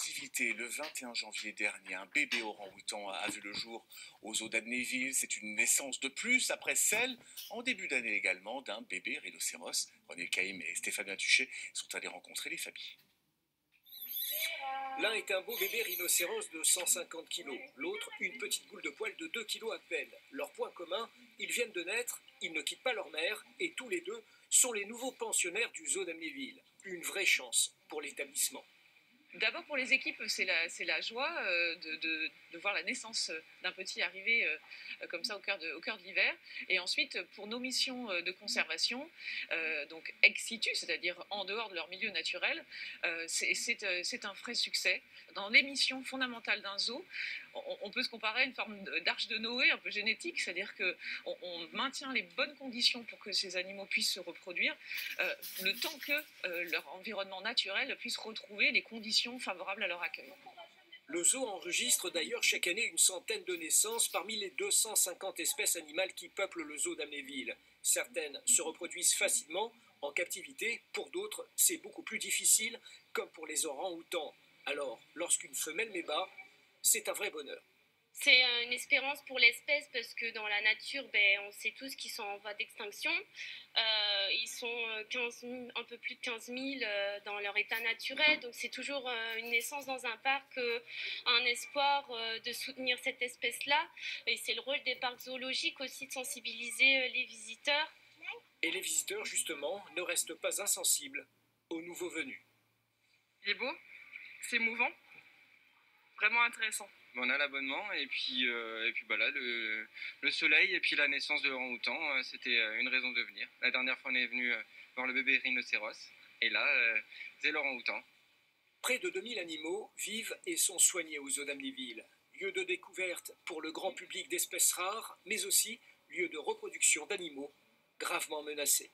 activité. Le 21 janvier dernier, un bébé orang-outan a vu le jour au zoo d'Amnéville. C'est une naissance de plus après celle, en début d'année également, d'un bébé rhinocéros. René Caïm et Stéphane Tuchet sont allés rencontrer les familles. L'un est un beau bébé rhinocéros de 150 kg, l'autre une petite boule de poil de 2 kg à peine. Leur point commun, ils viennent de naître, ils ne quittent pas leur mère et tous les deux sont les nouveaux pensionnaires du zoo d'Amnéville. Une vraie chance pour l'établissement. D'abord pour les équipes, c'est la joie de voir la naissance d'un petit arriver comme ça au cœur de l'hiver. Et ensuite pour nos missions de conservation, donc ex situ, c'est-à-dire en dehors de leur milieu naturel, c'est un vrai succès. Dans les missions fondamentales d'un zoo, on peut se comparer à une forme d'arche de Noé un peu génétique, c'est-à-dire qu'on maintient les bonnes conditions pour que ces animaux puissent se reproduire, le temps que leur environnement naturel puisse retrouver les conditions favorables à leur accueil. Le zoo enregistre d'ailleurs chaque année une centaine de naissances parmi les 250 espèces animales qui peuplent le zoo d'Amnéville. Certaines se reproduisent facilement en captivité, pour d'autres c'est beaucoup plus difficile, comme pour les orangs-outans. Alors, lorsqu'une femelle met bas, c'est un vrai bonheur. C'est une espérance pour l'espèce parce que dans la nature, on sait tous qu'ils sont en voie d'extinction. Ils sont un peu plus de 15 000 dans leur état naturel. Donc c'est toujours une naissance dans un parc, un espoir de soutenir cette espèce-là. Et c'est le rôle des parcs zoologiques aussi de sensibiliser les visiteurs. Et les visiteurs, justement, ne restent pas insensibles aux nouveaux venus. Il est beau, c'est émouvant, vraiment intéressant. On a l'abonnement et puis là, le soleil et puis la naissance de orang-outan, c'était une raison de venir. La dernière fois on est venu voir le bébé rhinocéros et là c'est l'orang-outan. Près de 2000 animaux vivent et sont soignés au zoo d'Amnéville. Lieu de découverte pour le grand public d'espèces rares, mais aussi lieu de reproduction d'animaux gravement menacés.